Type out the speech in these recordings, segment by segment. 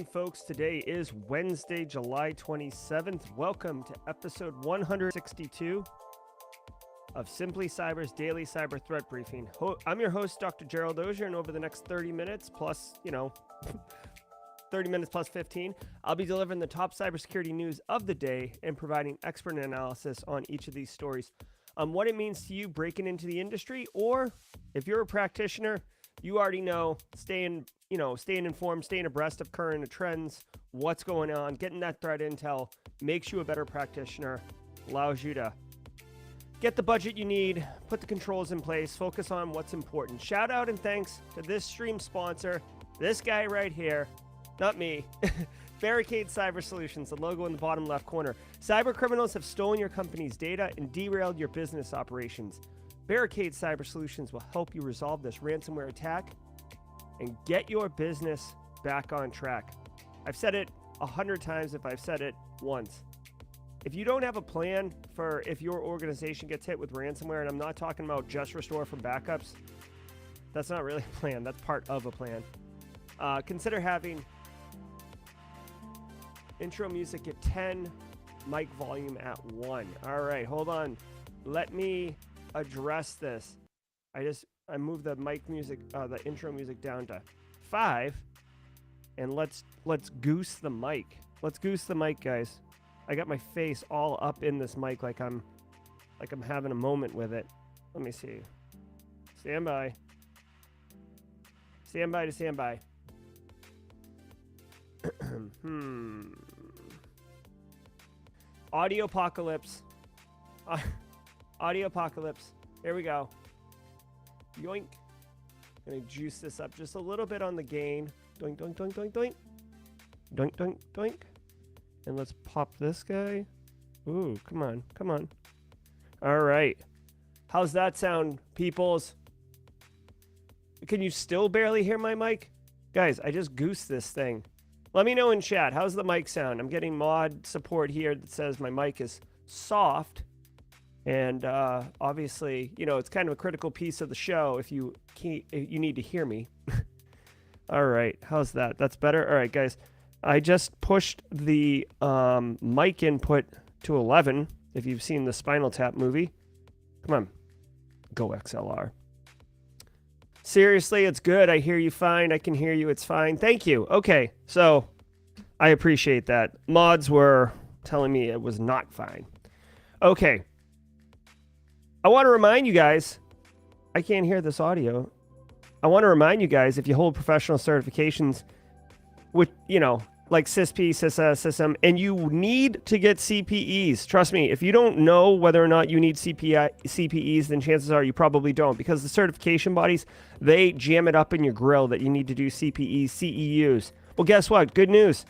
morning, folks. Today is Wednesday, July 27th. Welcome to episode 162 of Simply Cyber's Daily Cyber Threat Briefing. I'm your host, Dr. Gerald, and over the next 30 minutes plus, 30 minutes plus 15, I'll be delivering the top cybersecurity news of the day and providing expert analysis on each of these stories. What it means to you breaking into the industry, or if you're a practitioner, you already know, staying informed, staying abreast of current trends, what's going on, getting that threat intel makes you a better practitioner, allows you to get the budget you need, put the controls in place, focus on what's important. Shout out and thanks to this stream sponsor, this guy right here, not me, Barricade Cyber Solutions, the logo in the bottom left corner. Cyber criminals have stolen your company's data and derailed your business operations. Barricade Cyber Solutions will help you resolve this ransomware attack and get your business back on track. I've said it 100 times if I've said it once. If you don't have a plan for if your organization gets hit with ransomware, and I'm not talking about just restore from backups, that's not really a plan. That's part of a plan. Consider having intro music at 10, mic volume at 1. All right, hold on. Let me address this. I moved the mic music, the intro music down to 5, and let's goose the mic. Let's goose the mic, guys. I got my face all up in this mic like I'm having a moment with it. Let me see. Stand by. Stand by to stand by. Audio apocalypse. Audio apocalypse. There we go. Yoink. Gonna juice this up just a little bit on the gain. Doink, doink, doink, doink, doink. Doink, doink, doink. And let's pop this guy. Ooh, come on, come on. All right. How's that sound, peoples? Can you still barely hear my mic? Guys, I just goosed this thing. Let me know in chat. How's the mic sound? I'm getting mod support here that says my mic is soft. And obviously, it's kind of a critical piece of the show if you need to hear me. All right, how's that? That's better? All right, guys. I just pushed the mic input to 11, if you've seen the Spinal Tap movie. Come on. Go XLR. Seriously, it's good. I hear you fine. I can hear you. It's fine. Thank you. Okay, so I appreciate that. Mods were telling me it was not fine. Okay. I want to remind you guys, I can't hear this audio. I want to remind you guys, if you hold professional certifications, which, like CISP, CISA, CISM, and you need to get CPEs. Trust me, if you don't know whether or not you need CPEs, then chances are you probably don't, because the certification bodies, they jam it up in your grill that you need to do CPEs, CEUs. Well, guess what? Good news.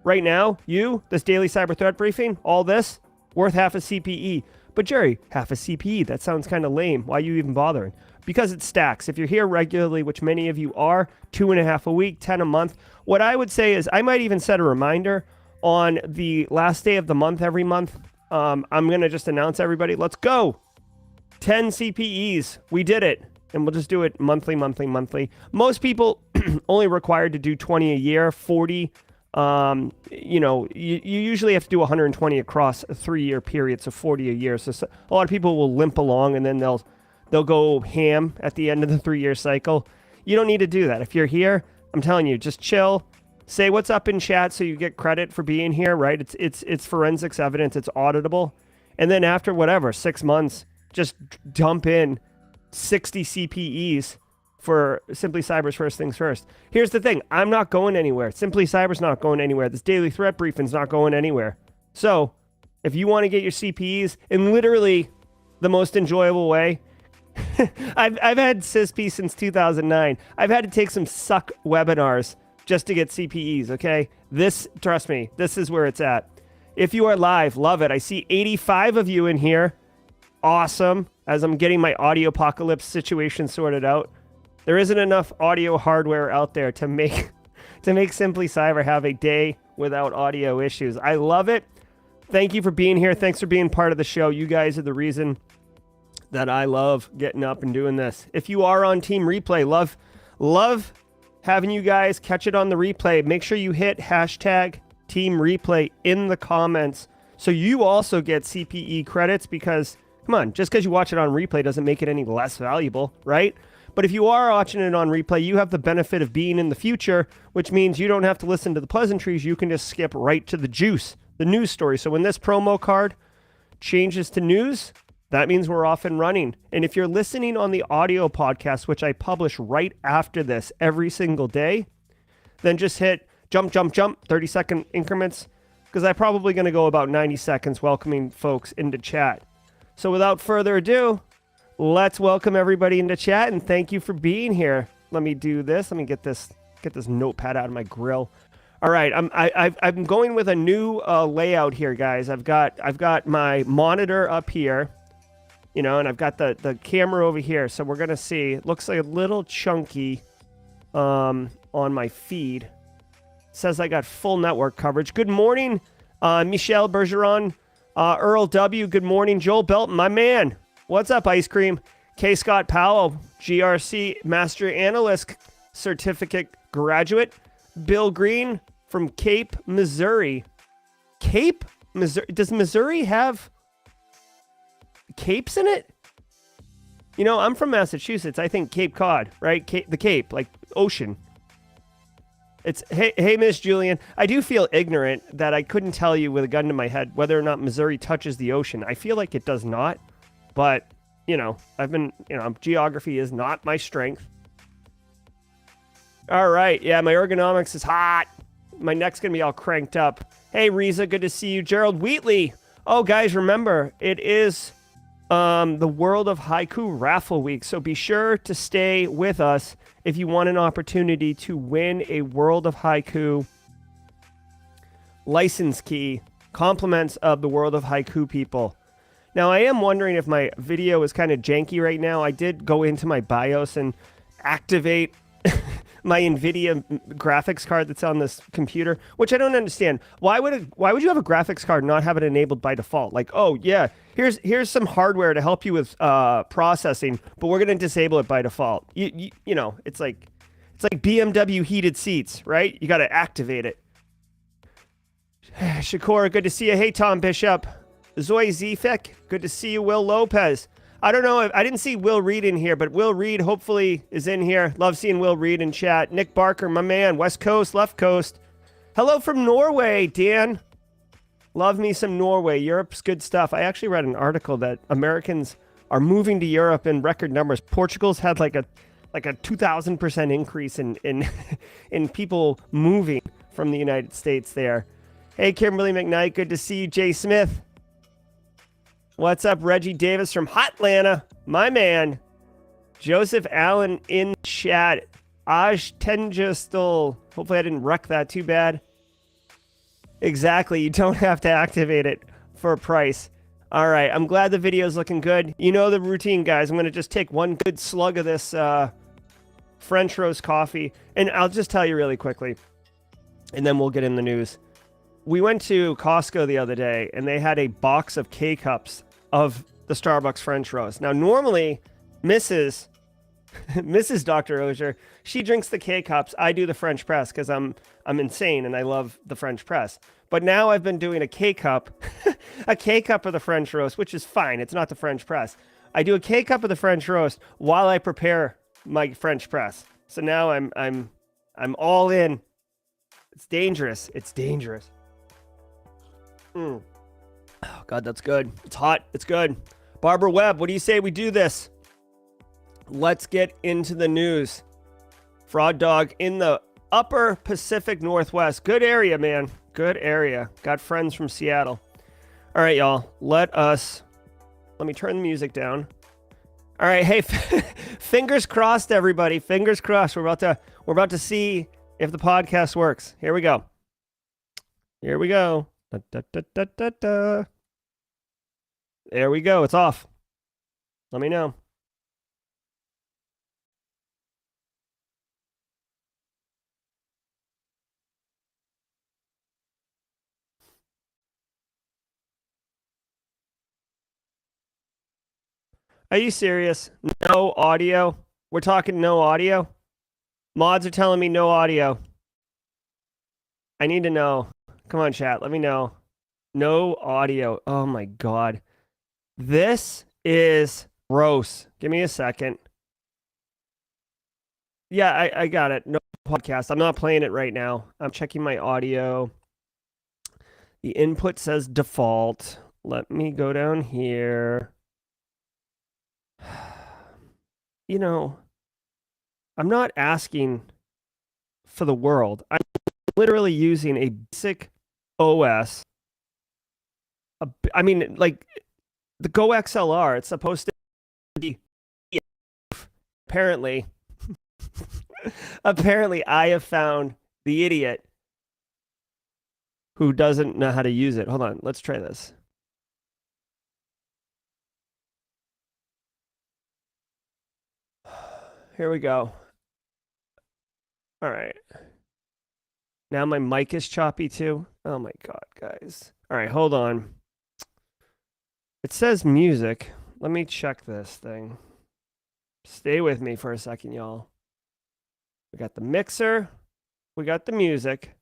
Right now, this daily cyber threat briefing, all this, worth half a CPE. But Jerry, half a CPE, that sounds kind of lame. Why are you even bothering? Because it stacks. If you're here regularly, which many of you are, 2.5 a week, 10 a month, what I would say is I might even set a reminder on the last day of the month every month. I'm going to just announce everybody, let's go. 10 CPEs. We did it. And we'll just do it monthly. Most people only required to do 20 a year, 40. You usually have to do 120 across a 3-year period, so 40 a year. So a lot of people will limp along and then they'll go ham at the end of the 3-year cycle. You don't need to do that. If you're here, I'm telling you, just chill. Say what's up in chat so you get credit for being here, right? It's forensics evidence. It's auditable. And then after 6 months, just dump in 60 CPEs for Simply Cyber's First Things First. Here's the thing. I'm not going anywhere. Simply Cyber's not going anywhere. This daily threat briefing's not going anywhere. So if you want to get your CPEs in literally the most enjoyable way, I've had CISP since 2009. I've had to take some suck webinars just to get CPEs, okay? Trust me, this is where it's at. If you are live, love it. I see 85 of you in here. Awesome. As I'm getting my audio apocalypse situation sorted out. There isn't enough audio hardware out there to make Simply Cyber have a day without audio issues. I love it. Thank you for being here. Thanks for being part of the show. You guys are the reason that I love getting up and doing this. If you are on Team Replay, love having you guys catch it on the replay. Make sure you hit hashtag team replay in the comments so you also get CPE credits, because come on, just because you watch it on replay doesn't make it any less valuable, right? But if you are watching it on replay, you have the benefit of being in the future, which means you don't have to listen to the pleasantries. You can just skip right to the juice, the news story. So when this promo card changes to news, that means we're off and running. And if you're listening on the audio podcast, which I publish right after this every single day, then just hit jump, 30-second increments, because I'm probably going to go about 90 seconds welcoming folks into chat. So without further ado, let's welcome everybody into chat, and thank you for being here. Let me do this. Let me get this notepad out of my grill. All right, I'm going with a new layout here, guys. I've got my monitor up here, you know, and I've got the camera over here. So we're gonna see. It looks like a little chunky on my feed. It says I got full network coverage. Good morning, Michelle Bergeron, Earl W. Good morning, Joel Belton, my man. What's up, Ice Cream? K. Scott Powell, GRC Master Analyst Certificate Graduate. Bill Green from Cape, Missouri. Cape, Missouri? Does Missouri have capes in it? You know, I'm from Massachusetts. I think Cape Cod, right? The Cape, like ocean. It's, hey, Miss Julian. I do feel ignorant that I couldn't tell you with a gun to my head whether or not Missouri touches the ocean. I feel like it does not. But, you know, geography is not my strength. All right. Yeah, my ergonomics is hot. My neck's going to be all cranked up. Hey, Riza, good to see you. Gerald Wheatley. Oh, guys, remember, it is the World of Haiku Raffle Week. So be sure to stay with us if you want an opportunity to win a World of Haiku license key. Compliments of the World of Haiku people. Now, I am wondering if my video is kind of janky right now. I did go into my BIOS and activate my NVIDIA graphics card that's on this computer, which I don't understand. Why would you have a graphics card and not have it enabled by default? Like, oh, yeah, here's some hardware to help you with processing, but we're going to disable it by default. You know, it's like BMW heated seats, right? You got to activate it. Shakora, good to see you. Hey, Tom Bishop. Zoe Zefik, good to see you. Will Lopez. I don't know. I didn't see Will Reed in here, but Will Reed hopefully is in here. Love seeing Will Reed in chat. Nick Barker, my man. West Coast, left coast. Hello from Norway, Dan. Love me some Norway. Europe's good stuff. I actually read an article that Americans are moving to Europe in record numbers. Portugal's had like a 2,000% increase in people moving from the United States there. Hey, Kimberly McKnight, good to see you. Jay Smith. What's up, Reggie Davis from Hotlanta? My man. Joseph Allen in chat. Aj Tenjastul. Hopefully I didn't wreck that too bad. Exactly. You don't have to activate it for a price. All right. I'm glad the video's looking good. You know the routine, guys. I'm going to just take one good slug of this French roast coffee. And I'll just tell you really quickly, and then we'll get in the news. We went to Costco the other day, and they had a box of K-Cups of the Starbucks French roast. Now, normally, Mrs. Dr. Ozier, she drinks the K-Cups. I do the French press because I'm insane and I love the French press. But now I've been doing a K-Cup, a K-Cup of the French roast, which is fine. It's not the French press. I do a K-Cup of the French roast while I prepare my French press. So now I'm all in. It's dangerous. It's dangerous. Oh, God, that's good. It's hot. It's good. Barbara Webb, what do you say we do this? Let's get into the news. Fraud Dog in the upper Pacific Northwest. Good area, man. Good area. Got friends from Seattle. All right, y'all. Let me turn the music down. All right. Hey, fingers crossed, everybody. Fingers crossed. We're about to see if the podcast works. Here we go. Here we go. Da, da, da, da, da, da. There we go. It's off. Let me know. Are you serious? No audio? We're talking no audio? Mods are telling me no audio. I need to know. Come on, chat. Let me know. No audio. Oh my God. This is gross. Give me a second. Yeah, I got it. No podcast. I'm not playing it right now. I'm checking my audio. The input says default. Let me go down here. You know, I'm not asking for the world. I'm literally using a basic OS. I mean, like the Go XLR, it's supposed to be apparently. Apparently, I have found the idiot who doesn't know how to use it. Hold on, let's try this. Here we go. All right. Now my mic is choppy too. Oh my God, guys. All right, hold on. It says music. Let me check this thing. Stay with me for a second, y'all. We got the mixer. We got the music.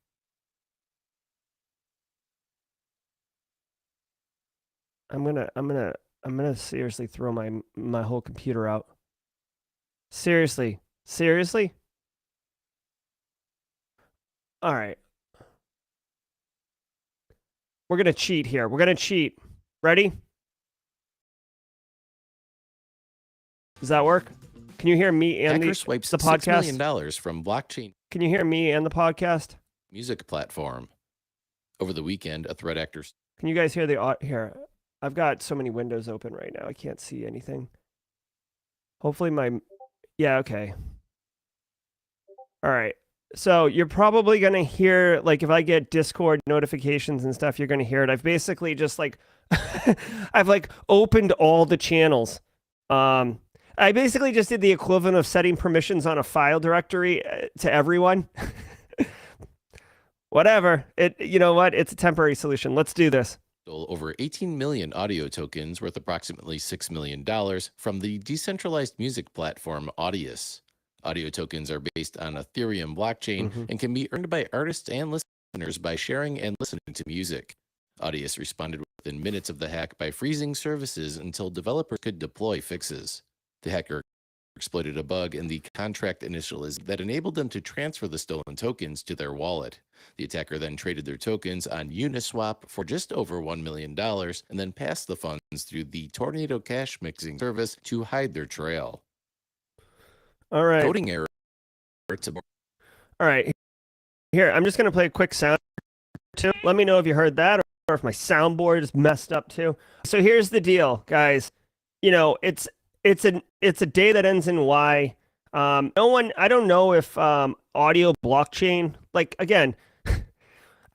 I'm gonna seriously throw my whole computer out. Seriously. All right. We're gonna cheat here. We're gonna cheat. Ready? Does that work? Can you hear me and the podcast? $6 million from blockchain. Can you hear me and the podcast? Music platform. Over the weekend, a threat actor. Can you guys hear the here? I've got so many windows open right now. I can't see anything. Hopefully yeah, okay. All right. So you're probably going to hear, like, if I get Discord notifications and stuff, you're going to hear it. I've basically just like, I've like opened all the channels. I basically just did the equivalent of setting permissions on a file directory to everyone. Whatever. You know what? It's a temporary solution. Let's do this. Over 18 million audio tokens worth approximately $6 million from the decentralized music platform Audius. Audio tokens are based on Ethereum blockchain and can be earned by artists and listeners by sharing and listening to music. Audius responded within minutes of the hack by freezing services until developers could deploy fixes. The hacker exploited a bug in the contract initialization that enabled them to transfer the stolen tokens to their wallet. The attacker then traded their tokens on Uniswap for just over $1 million and then passed the funds through the Tornado Cash mixing service to hide their trail. All right. Coding error. All right. Here, I'm just going to play a quick sound too. Let me know if you heard that or if my soundboard is messed up too. So here's the deal, guys. You know, it's a day that ends in Y. I don't know if audio blockchain, like, again,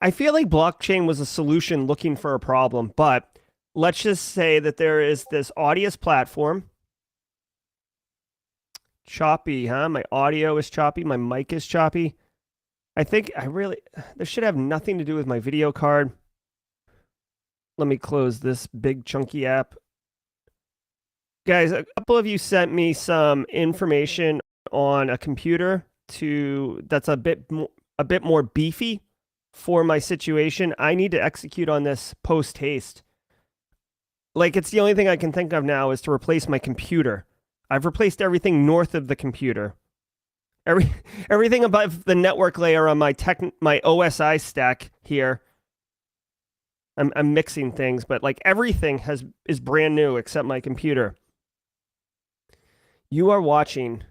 I feel like blockchain was a solution looking for a problem, but let's just say that there is this Audius platform. Choppy, huh? My audio is choppy. My mic is choppy. I think this should have nothing to do with my video card. Let me close this big chunky app. Guys, a couple of you sent me some information on a computer that's a bit more beefy for my situation. I need to execute on this post haste. Like, it's the only thing I can think of now is to replace my computer. I've replaced everything north of the computer. Everything above the network layer on my OSI stack here. I'm mixing things, but like everything is brand new except my computer. You are watching.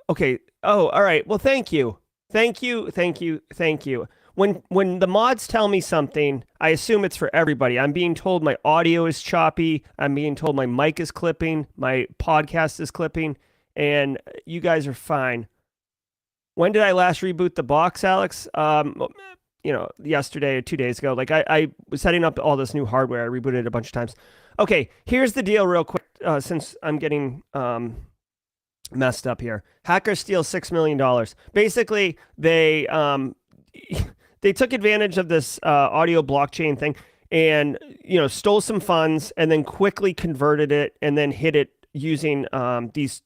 Okay. Oh, all right. Well, thank you. Thank you. When the mods tell me something, I assume it's for everybody. I'm being told my audio is choppy. I'm being told my mic is clipping. My podcast is clipping. And you guys are fine. When did I last reboot the box, Alex? Yesterday or 2 days ago. Like I was setting up all this new hardware. I rebooted it a bunch of times. Okay, here's the deal real quick, since I'm getting messed up here. Hackers steal $6 million. Basically, they took advantage of this audio blockchain thing and, stole some funds and then quickly converted it and then hid it using these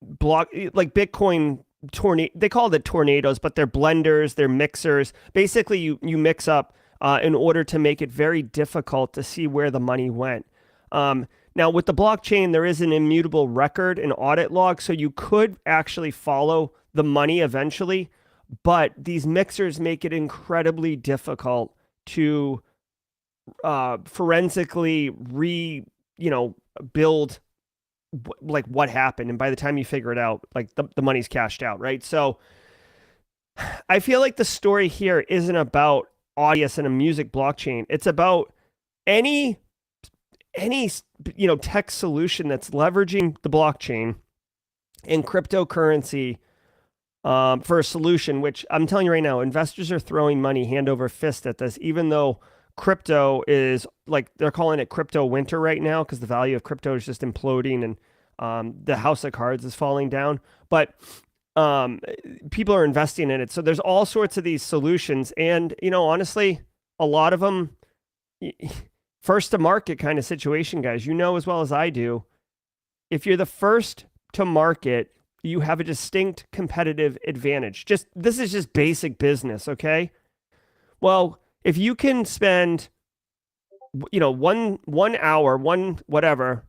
block like Bitcoin tornado. They call it tornadoes, but they're blenders, they're mixers. Basically, you mix up in order to make it very difficult to see where the money went. Now, with the blockchain, there is an immutable record, an audit log, so you could actually follow the money eventually. But these mixers make it incredibly difficult to forensically build like what happened. And by the time you figure it out, like the money's cashed out, right? So I feel like the story here isn't about Audius and a music blockchain. It's about any tech solution that's leveraging the blockchain and cryptocurrency for a solution, which I'm telling you right now, investors are throwing money hand over fist at this, even though crypto is like, they're calling it crypto winter right now because the value of crypto is just imploding and the house of cards is falling down. But people are investing in it. So there's all sorts of these solutions. And, honestly, a lot of them, first to market kind of situation, guys, as well as I do, if you're the first to market, you have a distinct competitive advantage. This is just basic business, okay? Well, if you can spend, 1 hour, whatever,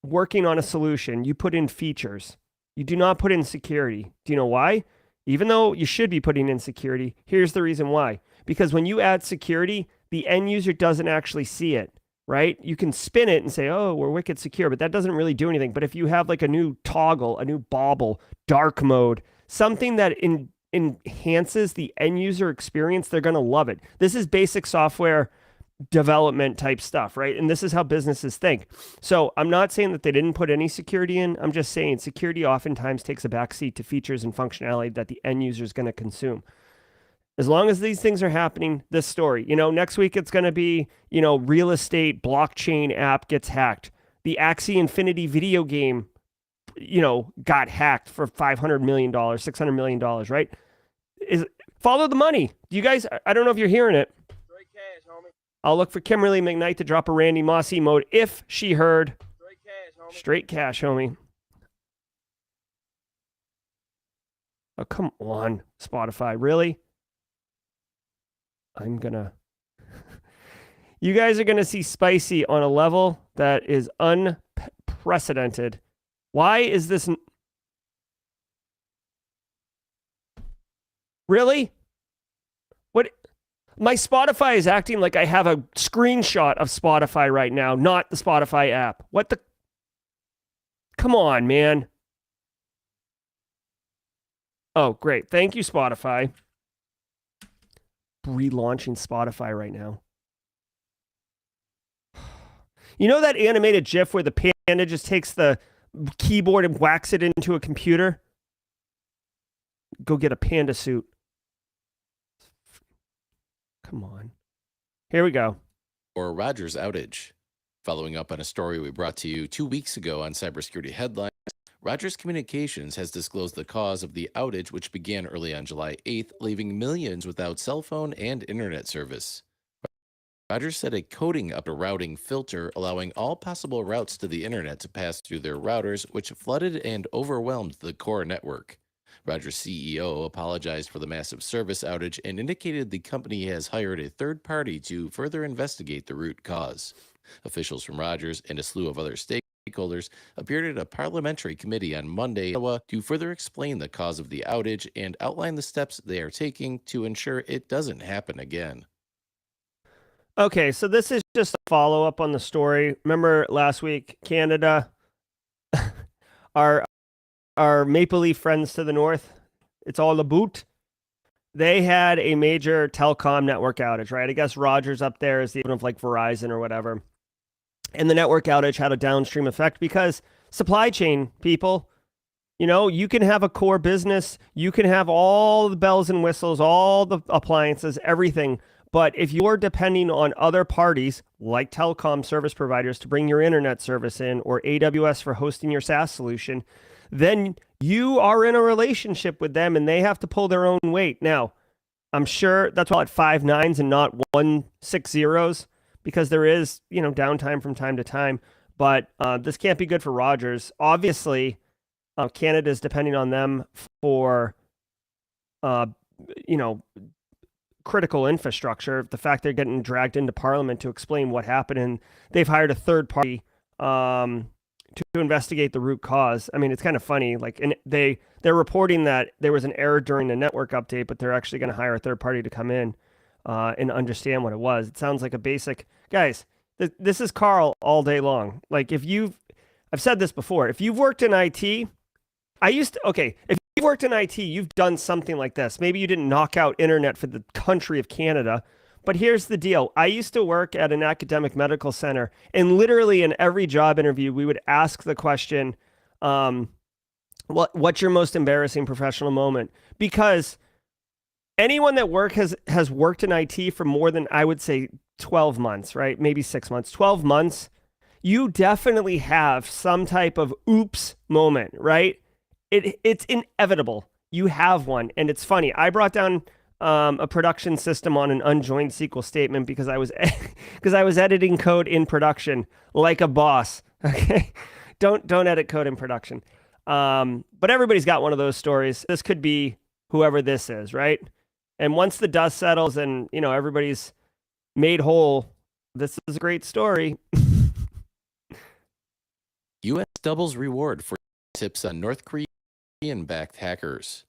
working on a solution, you put in features. You do not put in security. Do you know why? Even though you should be putting in security, here's the reason why. Because when you add security, the end user doesn't actually see it. Right? You can spin it and say, oh, we're wicked secure, but that doesn't really do anything. But if you have like a new toggle, a new bauble, dark mode, something that enhances the end user experience, they're going to love it. This is basic software development type stuff, right? And this is how businesses think. So I'm not saying that they didn't put any security in. I'm just saying security oftentimes takes a backseat to features and functionality that the end user is going to consume. As long as these things are happening, this story, next week it's going to be, real estate blockchain app gets hacked. The Axie Infinity video game, got hacked for $500 million, $600 million, right? Follow the money. You guys, I don't know if you're hearing it. Straight cash, homie. I'll look for Kimberly McKnight to drop a Randy Moss emote if she heard. Straight cash, homie. Straight cash, homie. Oh, come on, Spotify. Really? You guys are going to see spicy on a level that is unprecedented. Why is this? Really? What? My Spotify is acting like I have a screenshot of Spotify right now, not the Spotify app. What the? Come on, man. Oh, great. Thank you, Spotify. Relaunching Spotify right now. You know that animated GIF where the panda just takes the keyboard and whacks it into a computer? Go get a panda suit. Come on. Here we go. Or Rogers outage. Following up on a story we brought to you 2 weeks ago on Cybersecurity Headlines, Rogers Communications has disclosed the cause of the outage, which began early on July 8th, leaving millions without cell phone and internet service. Rogers set a coding up a routing filter, allowing all possible routes to the internet to pass through their routers, which flooded and overwhelmed the core network. Rogers' CEO apologized for the massive service outage and indicated the company has hired a third party to further investigate the root cause. Officials from Rogers and a slew of other stakeholders appeared at a parliamentary committee on Monday in Ottawa to further explain the cause of the outage and outline the steps they are taking to ensure it doesn't happen again. Okay, so this is just a follow-up on the story. Remember last week, Canada, our Maple Leaf friends to the north, it's all a boot. They had a major telecom network outage, right? I guess Rogers up there is the equivalent of like Verizon or whatever. And the network outage had a downstream effect because supply chain people, you can have a core business, you can have all the bells and whistles, all the appliances, everything. But if you're depending on other parties like telecom service providers to bring your internet service in or AWS for hosting your SaaS solution, then you are in a relationship with them and they have to pull their own weight. Now, I'm sure that's all at 5 nines and not 1 6 zeros. because there is, downtime from time to time. But this can't be good for Rogers. Obviously, Canada is depending on them for, critical infrastructure. The fact they're getting dragged into Parliament to explain what happened, and they've hired a third party to investigate the root cause. I mean, it's kind of funny. Like, and they're reporting that there was an error during the network update, but they're actually going to hire a third party to come in and understand what it was. It sounds like a basic guys. This is Carl all day long. Like, I've said this before. If you've worked in IT, if you've worked in IT, you've done something like this. Maybe you didn't knock out internet for the country of Canada, but here's the deal. I used to work at an academic medical center, and literally in every job interview, we would ask the question, what's your most embarrassing professional moment? Because anyone that has worked in IT for more than, I would say, 12 months, right? Maybe 6 months, 12 months, you definitely have some type of oops moment, right? It's inevitable. You have one. And it's funny. I brought down a production system on an unjoined SQL statement because I was editing code in production like a boss. Okay. Don't edit code in production. But everybody's got one of those stories. This could be whoever this is, right? And once the dust settles and, everybody's made whole, this is a great story. U.S. doubles reward for tips on North Korean-backed hackers.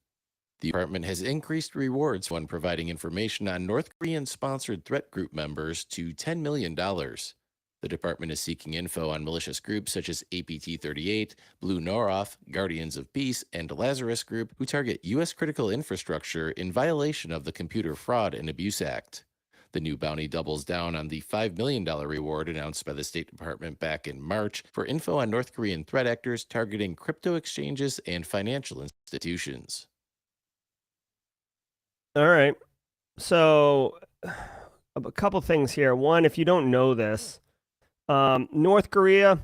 The department has increased rewards when providing information on North Korean-sponsored threat group members to $10 million. The department is seeking info on malicious groups such as APT-38, Blue Noroff, Guardians of Peace, and Lazarus Group, who target U.S. critical infrastructure in violation of the Computer Fraud and Abuse Act. The new bounty doubles down on the $5 million reward announced by the State Department back in March for info on North Korean threat actors targeting crypto exchanges and financial institutions. All right. So a couple things here. One, if you don't know this, North Korea,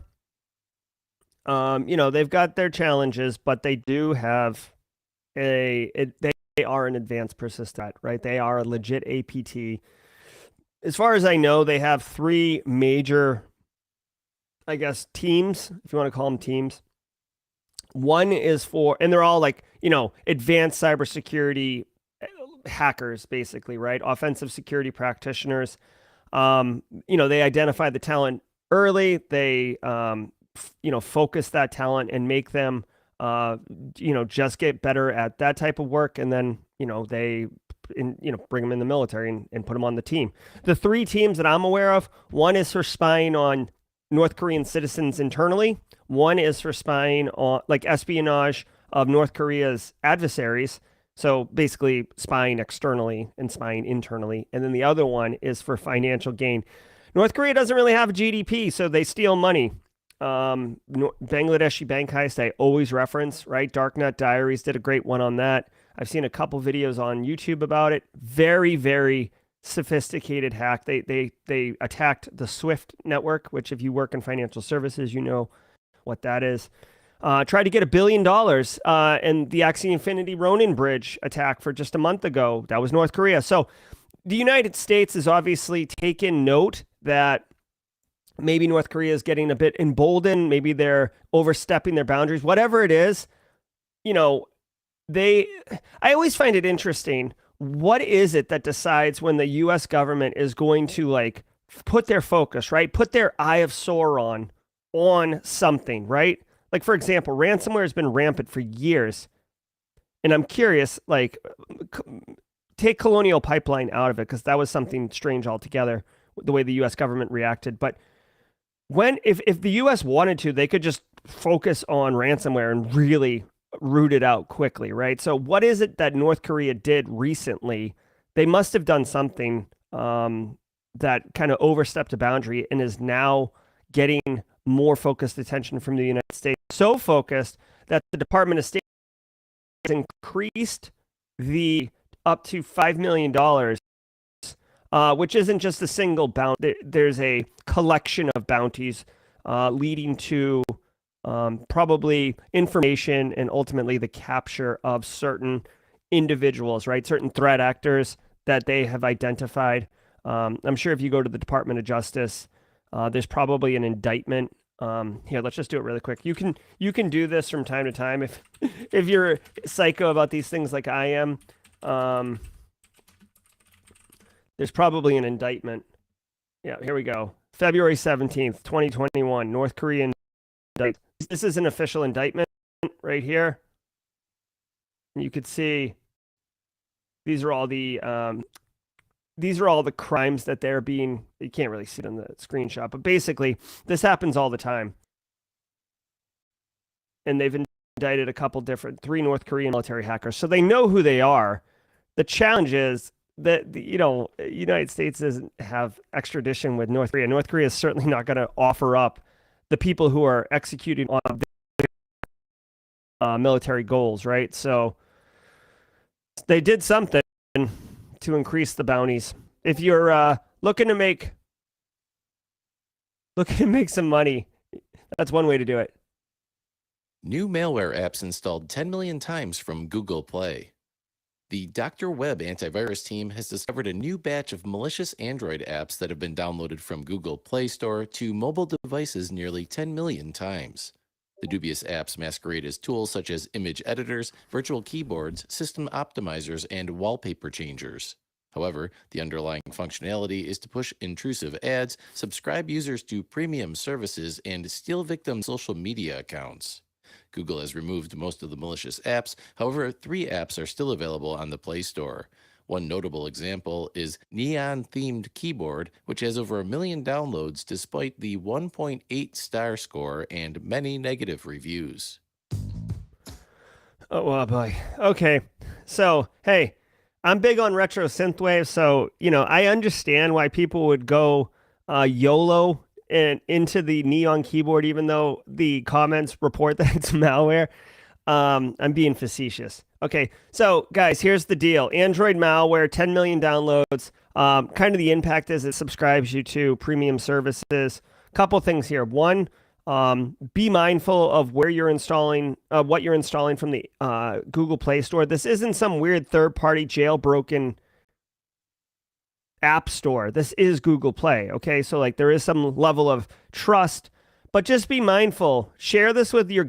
they've got their challenges, but they do have they are an advanced persistent, right? They are a legit APT. As far as I know, they have 3 major, I guess, teams, if you want to call them teams. One is for, and they're all like, advanced cybersecurity hackers, basically, right? Offensive security practitioners. They identify the talent early. They, focus that talent and make them, just get better at that type of work. And then, they bring them in the military and put them on the team. The 3 teams that I'm aware of, one is for spying on North Korean citizens internally. One is for spying on, like, espionage of North Korea's adversaries. So basically spying externally and spying internally. And then the other one is for financial gain. North Korea doesn't really have a GDP, so they steal money. Bangladeshi bank heist, I always reference, right? Darknet Diaries did a great one on that. I've seen a couple videos on YouTube about it. Very, very sophisticated hack. They attacked the SWIFT network, which if you work in financial services, you know what that is. Tried to get $1 billion in the Axie Infinity Ronin Bridge attack for just a month ago. That was North Korea. So the United States has obviously taken note that maybe North Korea is getting a bit emboldened. Maybe they're overstepping their boundaries. Whatever it is, I always find it interesting. What is it that decides when the U.S. government is going to put their focus, right? Put their eye of Sauron on something, right? Like, for example, ransomware has been rampant for years. And I'm curious, take Colonial Pipeline out of it, because that was something strange altogether, the way the U.S. government reacted. But if the U.S. wanted to, they could just focus on ransomware and really root it out quickly, right? So what is it that North Korea did recently? They must have done something that kind of overstepped a boundary and is now getting more focused attention from the United States. So focused that the Department of State has increased the up to $5 million, which isn't just a single bounty. There's a collection of bounties leading to probably information and ultimately the capture of certain individuals, right? Certain threat actors that they have identified. I'm sure if you go to the Department of Justice, there's probably an indictment. Here, let's just do it really quick. You can do this from time to time if you're psycho about these things like I am. There's probably an indictment. Yeah, here we go. February 17th, 2021, North Korean indictment. This is an official indictment right here. You could see these are all the crimes that they're being. You can't really see it on the screenshot, but basically this happens all the time. And they've indicted three North Korean military hackers, so they know who they are. The challenge is that the United States doesn't have extradition with North Korea. North Korea is certainly not going to offer up the people who are executing on military goals, right? So they did something to increase the bounties. If you're looking to make some money, that's one way to do it. New malware apps installed 10 million times from Google Play. The Dr. Web antivirus team has discovered a new batch of malicious Android apps that have been downloaded from Google Play Store to mobile devices nearly 10 million times. The dubious apps masquerade as tools such as image editors, virtual keyboards, system optimizers, and wallpaper changers. However, the underlying functionality is to push intrusive ads, subscribe users to premium services, and steal victims' social media accounts. Google has removed most of the malicious apps. However, 3 apps are still available on the Play Store. One notable example is Neon-themed Keyboard, which has over 1 million downloads despite the 1.8 star score and many negative reviews. Oh boy. Okay. So, hey, I'm big on retro synthwave, so, I understand why people would go YOLO and into the Neon keyboard, even though the comments report that it's malware. I'm being facetious. Okay, so guys, here's the deal. Android malware, 10 million downloads. Kind of the impact is it subscribes you to premium services. Couple things here. One, be mindful of where you're installing, what you're installing from the Google Play Store. This isn't some weird third-party jailbroken app store. This is Google Play. Okay, so like there is some level of trust. But just be mindful. Share this with your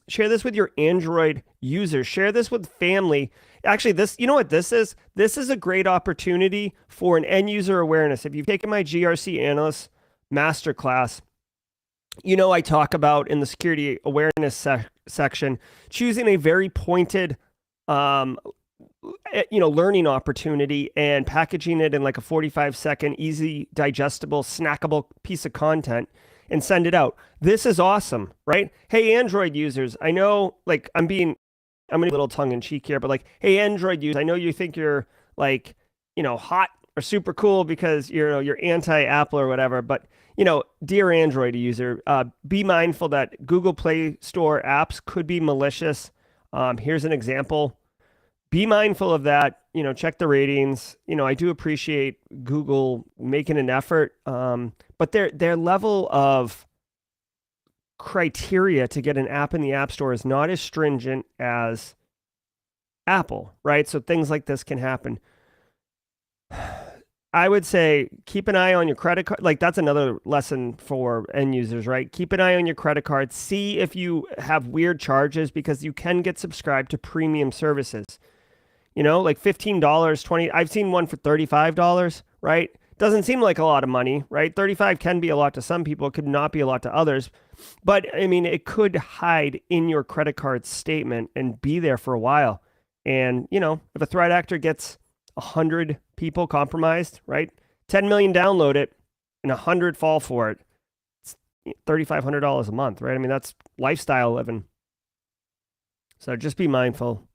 share this with your Android users. Share this with family. Actually, you know what this is? This is a great opportunity for an end user awareness. If you've taken my GRC Analyst Master Class, I talk about in the security awareness section, choosing a very pointed, learning opportunity and packaging it in like a 45-second, easy, digestible, snackable piece of content and send it out. This is awesome, right? Hey, Android users, I know, like, I'm going to be a little tongue in cheek here, but like, hey, Android users, I know you think you're like, hot or super cool because you're anti-Apple or whatever, but dear Android user, be mindful that Google Play Store apps could be malicious. Here's an example. Be mindful of that. Check the ratings. I do appreciate Google making an effort, but their level of criteria to get an app in the App Store is not as stringent as Apple, right? So things like this can happen. I would say keep an eye on your credit card. Like that's another lesson for end users, right? Keep an eye on your credit card. See if you have weird charges because you can get subscribed to premium services. Like $15, $20. I've seen one for $35, right? Doesn't seem like a lot of money, right? 35 can be a lot to some people. It could not be a lot to others. But I mean, it could hide in your credit card statement and be there for a while. And, if a threat actor gets 100 people compromised, right? 10 million download it and 100 fall for it. It's $3,500 a month, right? I mean, that's lifestyle living. So just be mindful.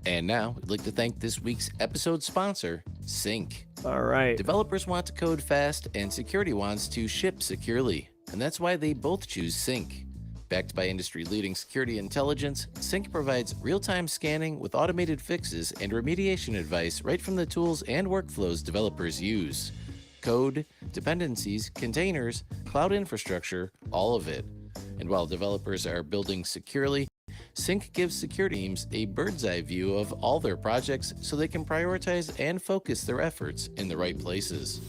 And now, I'd like to thank this week's episode sponsor, Sync. All right. Developers want to code fast, and security wants to ship securely. And that's why they both choose Sync. Backed by industry-leading security intelligence, Sync provides real-time scanning with automated fixes and remediation advice right from the tools and workflows developers use. Code, dependencies, containers, cloud infrastructure, all of it. And while developers are building securely, Sync gives security teams a bird's eye view of all their projects so they can prioritize and focus their efforts in the right places.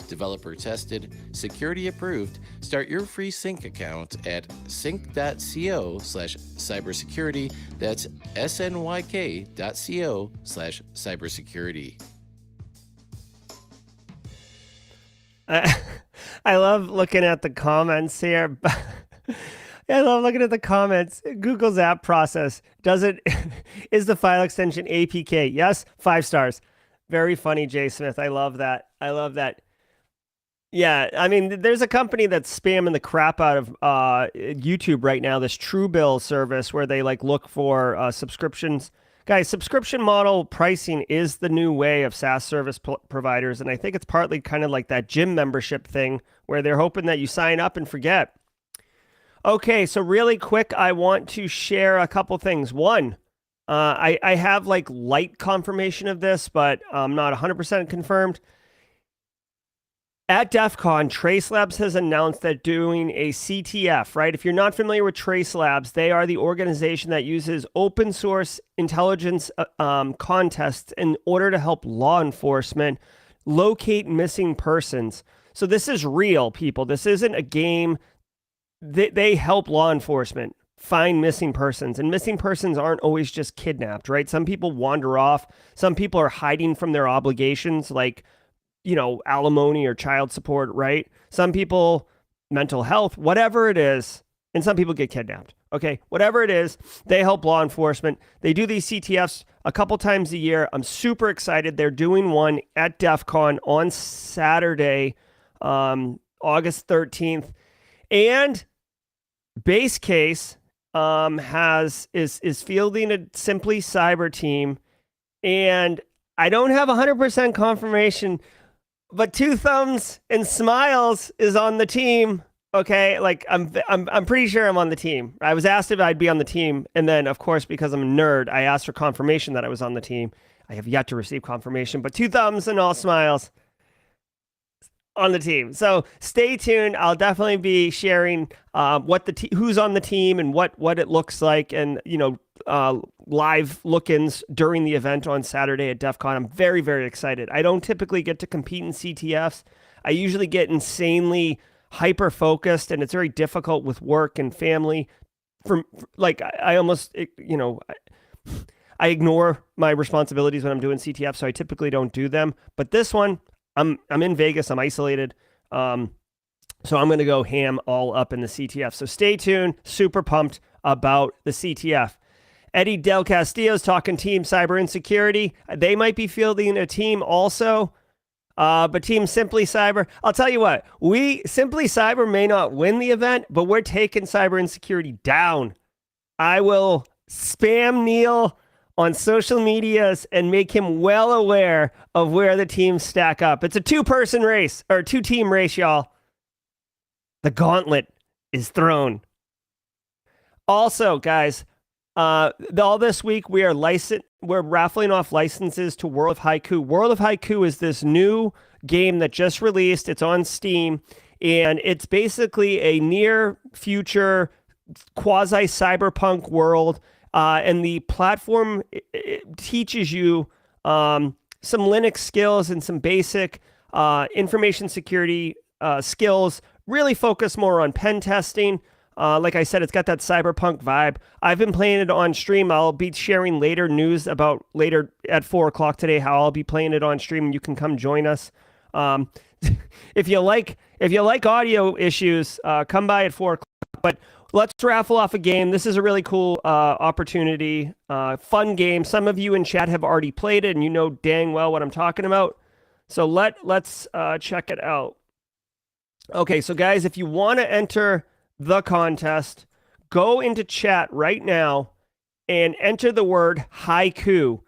Developer tested, security approved. Start your free Sync account at sync.co/cybersecurity. That's SNYK.co/cybersecurity. I love looking at the comments here. I love looking at the comments. Google's app process is the file extension APK? Yes, 5 stars. Very funny, Jay Smith. I love that. I love that. Yeah, I mean, there's a company that's spamming the crap out of YouTube right now. This Truebill service where they like look for subscriptions. Guys, subscription model pricing is the new way of SaaS service providers, and I think it's partly kind of like that gym membership thing where they're hoping that you sign up and forget. Okay, so really quick, I want to share a couple things. One, I have like light confirmation of this, but I'm not 100% confirmed. At DEF CON, Tracelabs has announced that doing a CTF, right? If you're not familiar with Tracelabs, they are the organization that uses open source intelligence contests in order to help law enforcement locate missing persons. So this is real, people. This isn't a game. They help law enforcement find missing persons, and missing persons aren't always just kidnapped, right? Some people wander off. Some people are hiding from their obligations, like, you know, alimony or child support, right? Some people, mental health, whatever it is, and some people get kidnapped. Okay, whatever it is, they help law enforcement. They do these CTFs a couple times a year. I'm super excited. They're doing one at DEF CON on Saturday, August 13th. And Base Case is fielding a Simply Cyber team, and I don't have 100% confirmation, but Two Thumbs and Smiles is on the team. Okay, like I'm pretty sure I'm on the team. I was asked if I'd be on the team, and then of course because I'm a nerd, I asked for confirmation that I was on the team. I have yet to receive confirmation, but Two Thumbs and all Smiles on the team. So stay tuned. I'll definitely be sharing who's on the team and what it looks like, and live look-ins during the event on Saturday at DEF CON. I'm very, very excited. I don't typically get to compete in CTFs. I usually get insanely hyper-focused, and it's very difficult with work and family. I almost, I ignore my responsibilities when I'm doing CTF, so I typically don't do them. But this one, I'm in Vegas. I'm isolated. So I'm going to go ham all up in the CTF. So stay tuned. Super pumped about the CTF. Eddie Del Castillo's talking Team Cyber Insecurity. They might be fielding a team also. But Team Simply Cyber, I'll tell you what, Simply Cyber may not win the event, but we're taking Cyber Insecurity down. I will spam Neil on social medias and make him well aware of where the teams stack up. It's a two-person race, or two-team race, y'all. The gauntlet is thrown. Also, guys, all this week we're raffling off licenses to World of Haiku. World of Haiku is this new game that just released. It's on Steam, and it's basically a near future quasi cyberpunk world. And the platform it teaches you some Linux skills and some basic information security skills. Really focus more on pen testing. Like I said, it's got that cyberpunk vibe. I've been playing it on stream. I'll be sharing later news about later at 4:00 today how I'll be playing it on stream, and you can come join us. If you like audio issues, come by at 4:00. But let's raffle off a game. This is a really cool opportunity, fun game. Some of you in chat have already played it, and you know dang well what I'm talking about. So let's check it out. Okay, so guys, if you want to enter the contest, go into chat right now and enter the word haiku,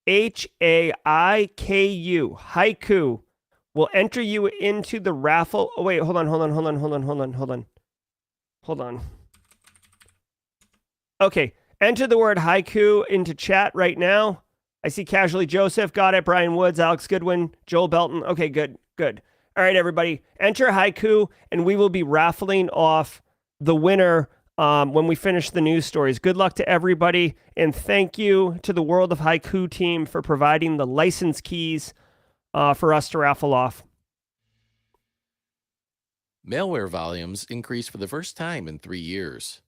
Haiku. Haiku will enter you into the raffle. Oh, wait, hold on. Okay, enter the word haiku into chat right now. I see Casually Joseph, got it, Brian Woods, Alex Goodwin, Joel Belton. Okay, good. All right, everybody, enter haiku, and we will be raffling off the winner when we finish the news stories. Good luck to everybody, and thank you to the World of Haiku team for providing the license keys for us to raffle off. Malware volumes increased for the first time in 3 years.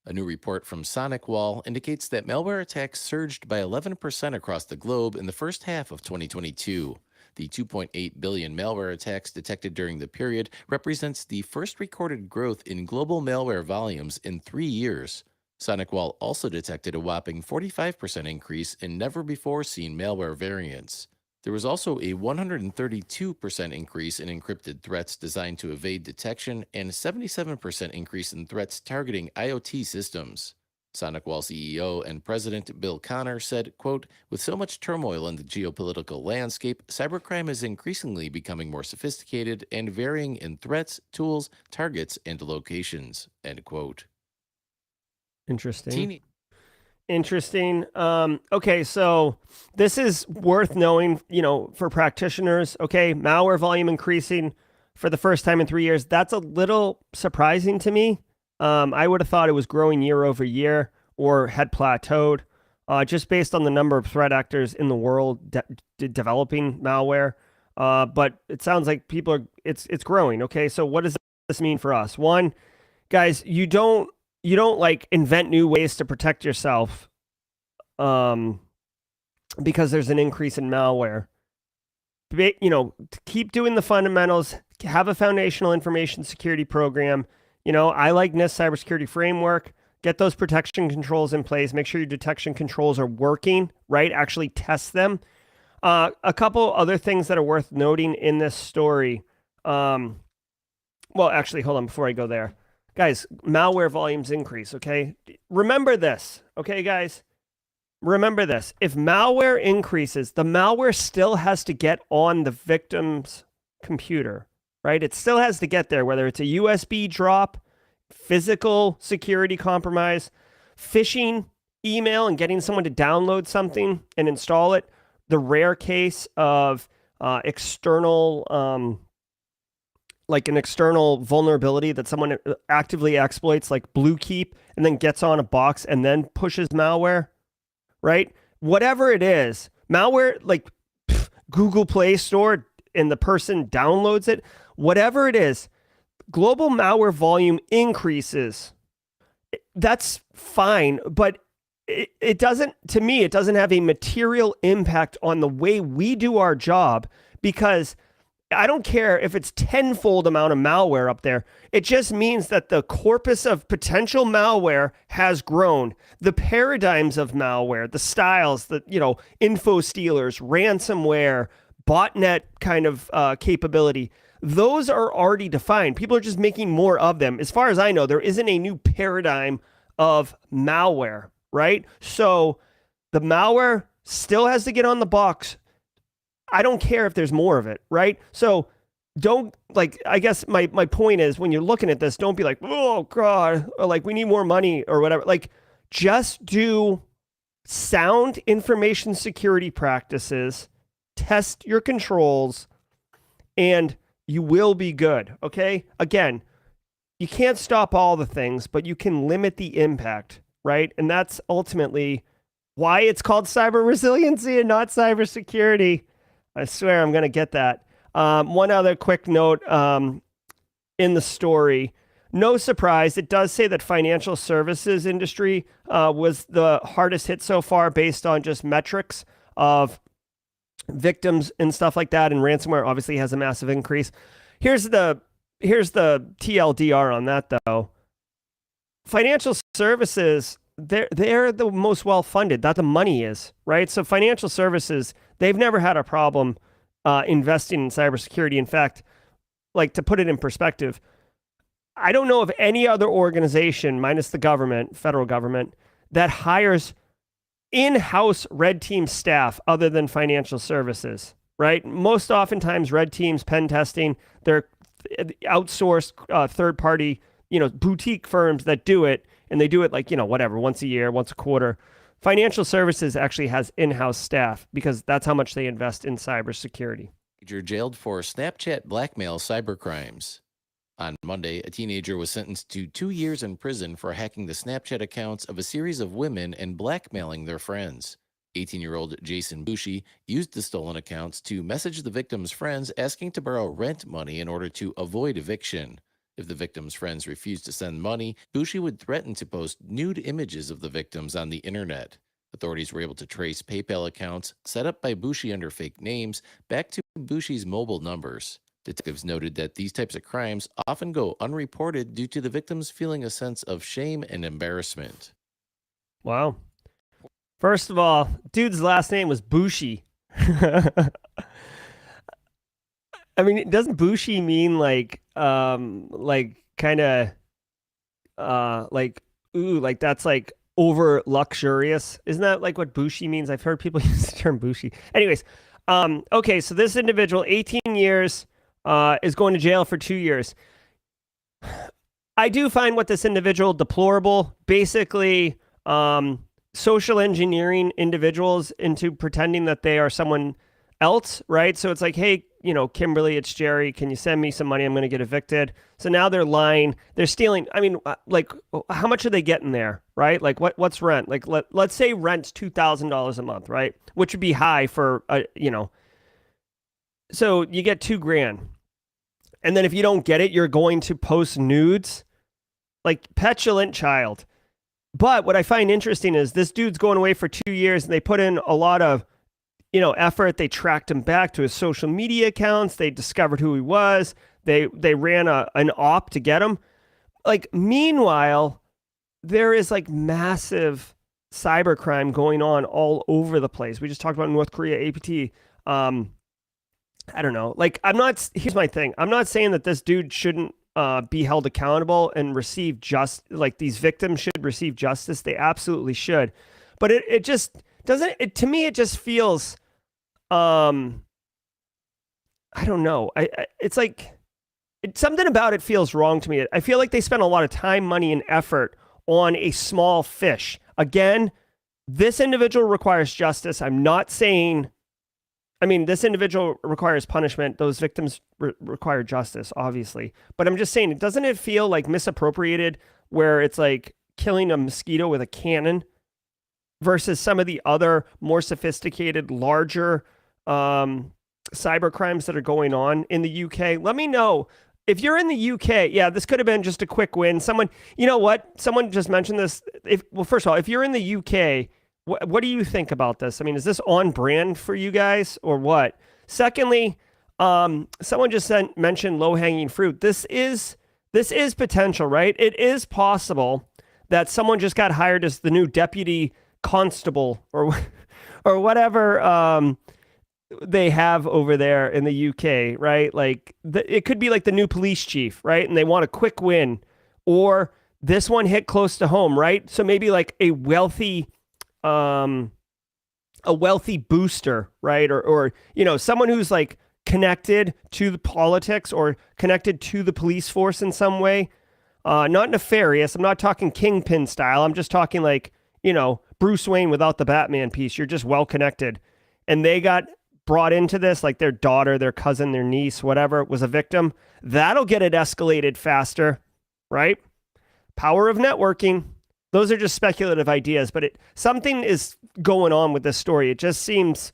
A new report from SonicWall indicates that malware attacks surged by 11% across the globe in the first half of 2022. The 2.8 billion malware attacks detected during the period represents the first recorded growth in global malware volumes in 3 years. SonicWall also detected a whopping 45% increase in never-before-seen malware variants. There was also a 132% increase in encrypted threats designed to evade detection and a 77% increase in threats targeting IoT systems. SonicWall CEO and President Bill Connor said, quote, "With so much turmoil in the geopolitical landscape, cybercrime is increasingly becoming more sophisticated and varying in threats, tools, targets, and locations," end quote. Interesting. Interesting. Okay, so this is worth knowing, for practitioners. Okay, malware volume increasing for the first time in 3 years. That's a little surprising to me. I would have thought it was growing year over year or had plateaued, just based on the number of threat actors in the world developing malware. But it sounds like it's growing. Okay, so what does this mean for us? One, guys, you don't like invent new ways to protect yourself because there's an increase in malware. Keep doing the fundamentals, have a foundational information security program. I like NIST cybersecurity framework. Get those protection controls in place. Make sure your detection controls are working, right? Actually test them. A couple other things that are worth noting in this story. Well, actually, hold on before I go there. Guys, malware volumes increase, okay? Remember this, okay, guys? Remember this. If malware increases, the malware still has to get on the victim's computer, right? It still has to get there, whether it's a USB drop, physical security compromise, phishing email and getting someone to download something and install it. The rare case of external... like an external vulnerability that someone actively exploits, like Bluekeep, and then gets on a box and then pushes malware, right? Whatever it is, malware, like Google Play Store, and the person downloads it, whatever it is, global malware volume increases. That's fine, but it doesn't, to me, it doesn't have a material impact on the way we do our job, because I don't care if it's tenfold amount of malware up there. It just means that the corpus of potential malware has grown. The paradigms of malware, the styles, info stealers, ransomware, botnet kind of capability, those are already defined. People are just making more of them. As far as I know, there isn't a new paradigm of malware, right? So the malware still has to get on the box. I don't care if there's more of it, right? So don't, I guess my point is, when you're looking at this, don't be like, oh God, or we need more money or whatever. Just do sound information security practices, test your controls, and you will be good, okay? Again, you can't stop all the things, but you can limit the impact, right? And that's ultimately why it's called cyber resiliency and not cyber security. I swear I'm going to get that. One other quick note in the story. No surprise, it does say that financial services industry was the hardest hit so far based on just metrics of victims and stuff like that. And ransomware obviously has a massive increase. Here's the TLDR on that, though. Financial services, they're the most well-funded. That the money is, right? So financial services, they've never had a problem investing in cybersecurity. In fact, to put it in perspective, I don't know of any other organization, minus the government, federal government, that hires in-house red team staff other than financial services, right? Most oftentimes, red teams, pen testing, they're outsourced third-party, boutique firms that do it, and they do it once a year, once a quarter. Financial services actually has in-house staff because that's how much they invest in cybersecurity. You're jailed for Snapchat blackmail cybercrimes. On Monday, a teenager was sentenced to 2 years in prison for hacking the Snapchat accounts of a series of women and blackmailing their friends. 18-year-old Jason Bushi used the stolen accounts to message the victim's friends asking to borrow rent money in order to avoid eviction. If the victim's friends refused to send money, Bushi would threaten to post nude images of the victims on the internet. Authorities were able to trace PayPal accounts set up by Bushi under fake names back to Bushi's mobile numbers. Detectives noted that these types of crimes often go unreported due to the victims feeling a sense of shame and embarrassment. Wow. First of all, dude's last name was Bushi. I mean, doesn't Bushi mean like kind of like that's like over luxurious? Isn't that like what Bushi means? I've heard people use the term Bushi. Anyways, okay, so this individual, 18 years, is going to jail for 2 years. I do find what this individual deplorable. Basically, social engineering individuals into pretending that they are someone else, right? So it's like, hey, you know, Kimberly, it's Jerry. Can you send me some money? I'm going to get evicted. So now they're lying. They're stealing. I mean, like, how much are they getting there, right? Like, what's rent? Like, let's say rent's $2,000 a month, right? Which would be high for, you know. So you get $2,000. And then if you don't get it, you're going to post nudes. Like, petulant child. But what I find interesting is this dude's going away for 2 years, and they put in a lot of, you know, effort. They tracked him back to his social media accounts. They discovered who he was. They ran an op to get him. Like, meanwhile, there is like massive cybercrime going on all over the place. We just talked about North Korea, APT. I don't know. Like, here's my thing. I'm not saying that this dude shouldn't be held accountable and receive like these victims should receive justice. They absolutely should. But it just doesn't, to me, it just feels, I don't know. It's like, something about it feels wrong to me. I feel like they spent a lot of time, money, and effort on a small fish. Again, this individual requires justice. I'm not saying, I mean, this individual requires punishment. Those victims require justice, obviously. But I'm just saying, doesn't it feel like misappropriated where it's like killing a mosquito with a cannon versus some of the other more sophisticated, larger cyber crimes that are going on in the UK? Let me know. If you're in the UK, yeah, this could have been just a quick win. Someone, you know what? Someone just mentioned this. Well, first of all, if you're in the UK, what do you think about this? I mean, is this on brand for you guys or what? Secondly, someone just mentioned low-hanging fruit. This is potential, right? It is possible that someone just got hired as the new deputy constable or whatever they have over there in the UK, right? Like it could be like the new police chief, right? And they want a quick win, or this one hit close to home, right? So maybe like a wealthy booster, right? Or you know, someone who's like connected to the politics or connected to the police force in some way. Not nefarious. I'm not talking Kingpin style. I'm just talking like, you know, Bruce Wayne without the Batman piece. You're just well connected. And they got brought into this, like their daughter, their cousin, their niece, whatever, was a victim. That'll get it escalated faster, right? Power of networking. Those are just speculative ideas, but something is going on with this story. It just seems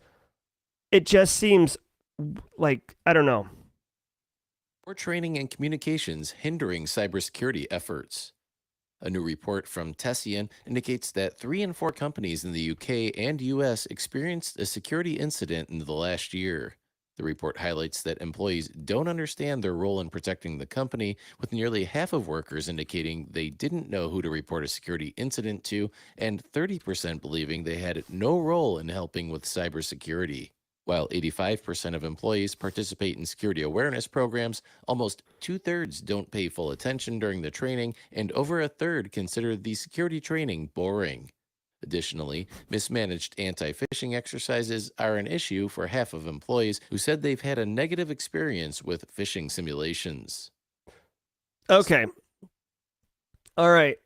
like, I don't know. More training and communications hindering cybersecurity efforts. A new report from Tessian indicates that 3 in 4 companies in the UK and US experienced a security incident in the last year. The report highlights that employees don't understand their role in protecting the company, with nearly half of workers indicating they didn't know who to report a security incident to, and 30% believing they had no role in helping with cybersecurity. While 85% of employees participate in security awareness programs, almost 2/3 don't pay full attention during the training, and over a third consider the security training boring. Additionally, mismanaged anti-phishing exercises are an issue for half of employees who said they've had a negative experience with phishing simulations. Okay. All right.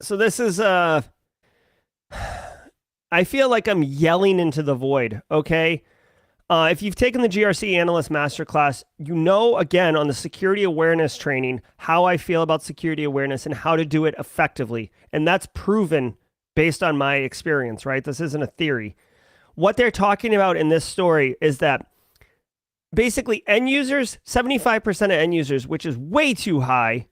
So this is I feel like I'm yelling into the void, okay? If you've taken the GRC Analyst Master Class, you know, again, on the security awareness training, how I feel about security awareness and how to do it effectively. And that's proven based on my experience, right? This isn't a theory. What they're talking about in this story is that basically end users, 75% of end users, which is way too high,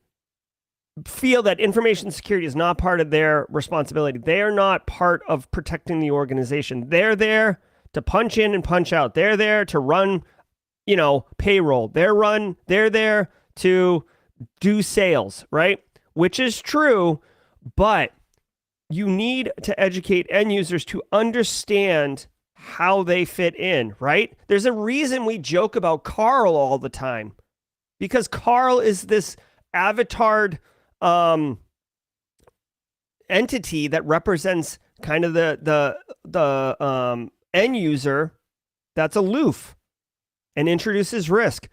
feel that information security is not part of their responsibility. They are not part of protecting the organization. They're there to punch in and punch out. They're there to run, payroll. They're there to do sales, right? Which is true, but you need to educate end users to understand how they fit in, right? There's a reason we joke about Carl all the time, because Carl is this avatared entity that represents kind of the end user that's aloof and introduces risk.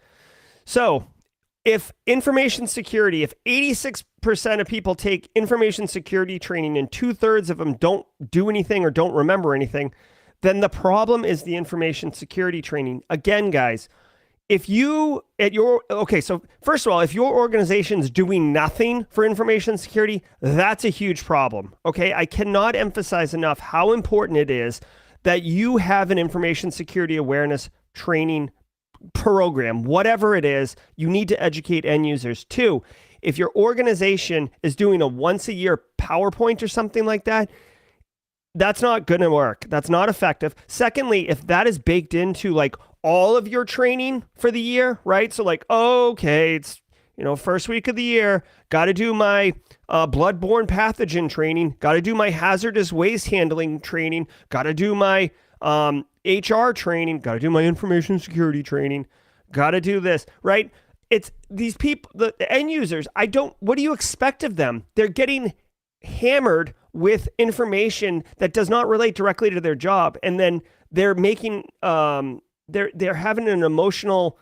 So if information security, if 86% of people take information security training and 2/3 of them don't do anything or don't remember anything, then the problem is the information security training. Again, guys, so first of all, if your organization's doing nothing for information security, that's a huge problem. Okay. I cannot emphasize enough how important it is that you have an information security awareness training program, whatever it is. You need to educate end users. 2, if your organization is doing a once a year PowerPoint or something like that, that's not going to work. That's not effective. Secondly, if that is baked into like all of your training for the year, right? So like, okay, it's, first week of the year, got to do my bloodborne pathogen training, got to do my hazardous waste handling training, got to do my HR training, got to do my information security training, got to do this, right? It's these people, the end users, what do you expect of them? They're getting hammered with information that does not relate directly to their job. And then they're making, they're having an emotional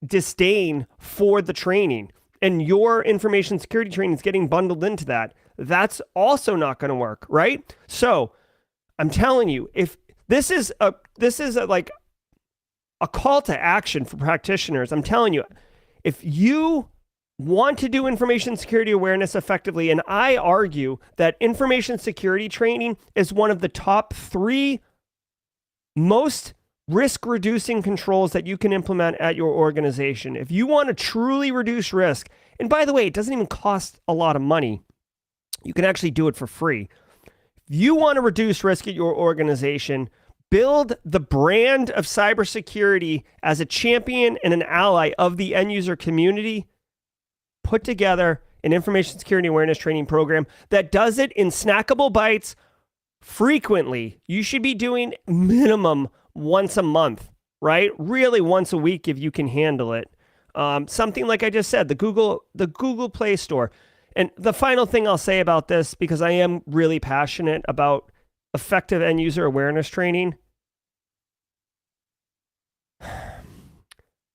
disdain for the training, and your information security training is getting bundled into that. That's also not going to work, right? So I'm telling you, if this is a call to action for practitioners, I'm telling you, if you want to do information security awareness effectively, and I argue that information security training is one of the top 3 most risk-reducing controls that you can implement at your organization. If you want to truly reduce risk, and by the way, it doesn't even cost a lot of money. You can actually do it for free. If you want to reduce risk at your organization, build the brand of cybersecurity as a champion and an ally of the end user community. Put together an information security awareness training program that does it in snackable bites frequently. You should be doing minimum once a month, right? Really once a week if you can handle it. Something like I just said, the Google Play Store. And the final thing I'll say about this, because I am really passionate about effective end user awareness training,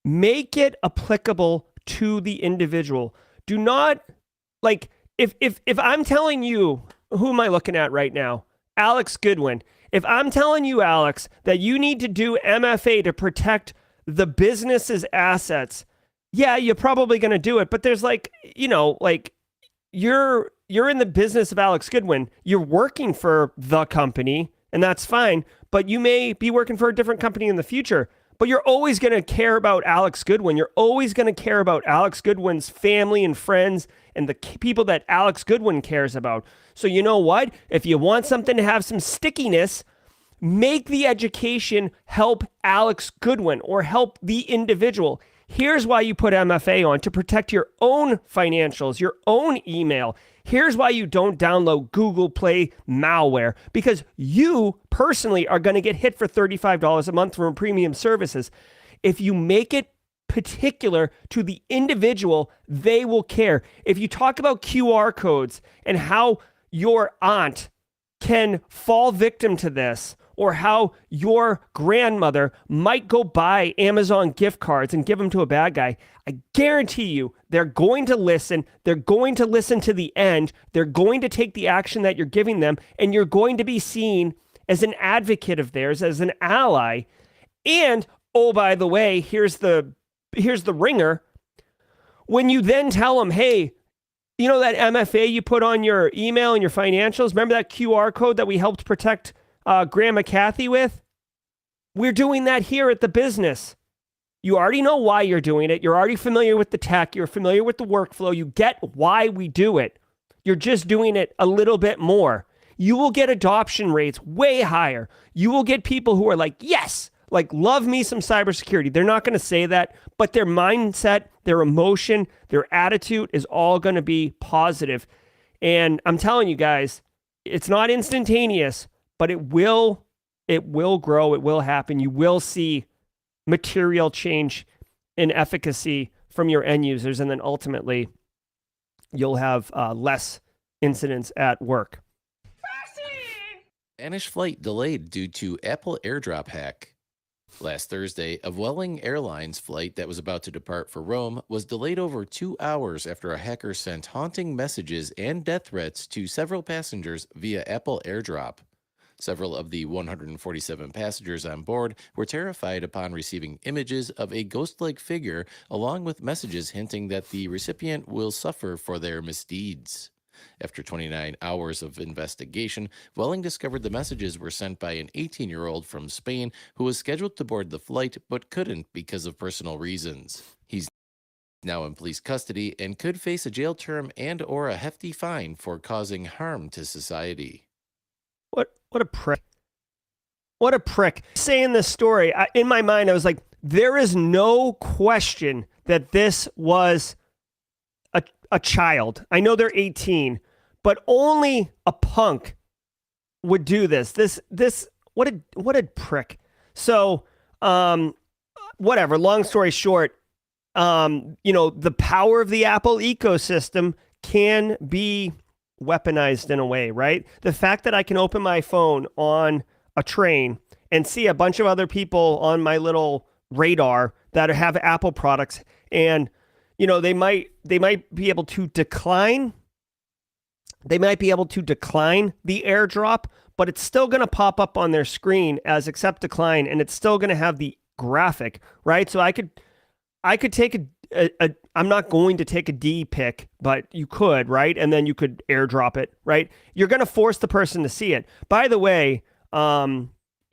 make it applicable to the individual. Do not, if I'm telling you, who am I looking at right now? Alex Goodwin. If I'm telling you, Alex, that you need to do MFA to protect the business's assets, yeah, you're probably going to do it. But there's you're in the business of Alex Goodwin. You're working for the company, and that's fine. But you may be working for a different company in the future. But you're always going to care about Alex Goodwin. You're always going to care about Alex Goodwin's family and friends and the people that Alex Goodwin cares about. So you know what? If you want something to have some stickiness, make the education help Alex Goodwin or help the individual. Here's why you put MFA on: to protect your own financials, your own email. Here's why you don't download Google Play malware, because you personally are going to get hit for $35 a month from premium services. If you make it particular to the individual, they will care. If you talk about QR codes and how your aunt can fall victim to this, or how your grandmother might go buy Amazon gift cards and give them to a bad guy, I guarantee you they're going to listen. They're going to listen to the end. They're going to take the action that you're giving them, and you're going to be seen as an advocate of theirs, as an ally. And, oh, by the way, here's the ringer. When you then tell them, hey, you know that MFA you put on your email and your financials? Remember that QR code that we helped protect Graham McCarthy with? We're doing that here at the business. You already know why you're doing it. You're already familiar with the tech. You're familiar with the workflow. You get why we do it. You're just doing it a little bit more. You will get adoption rates way higher. You will get people who are like, yes, like love me some cybersecurity. They're not going to say that, but their mindset, their emotion, their attitude is all going to be positive. And I'm telling you guys, it's not instantaneous, but it will grow. It will happen. You will see material change in efficacy from your end users. And then ultimately, you'll have less incidents at work. Spanish flight delayed due to Apple AirDrop hack. Last Thursday, a Vueling Airlines flight that was about to depart for Rome was delayed over 2 hours after a hacker sent haunting messages and death threats to several passengers via Apple AirDrop. Several of the 147 passengers on board were terrified upon receiving images of a ghost-like figure along with messages hinting that the recipient will suffer for their misdeeds. After 29 hours of investigation, Welling discovered the messages were sent by an 18-year-old from Spain who was scheduled to board the flight but couldn't because of personal reasons. He's now in police custody and could face a jail term and/or a hefty fine for causing harm to society. What a prick. What a prick. Saying this story, in my mind, I was like, there is no question that this was a child. I know they're 18, but only a punk would do this. What a prick. So, whatever, long story short, the power of the Apple ecosystem can be weaponized in a way, right? The fact that I can open my phone on a train and see a bunch of other people on my little radar that have Apple products, and they might be able to decline. They might be able to decline the airdrop, but it's still going to pop up on their screen as accept decline, and it's still going to have the graphic, right? So I could take I'm not going to take a D pic, but you could, right? And then you could airdrop it, right? You're going to force the person to see it. By the way, you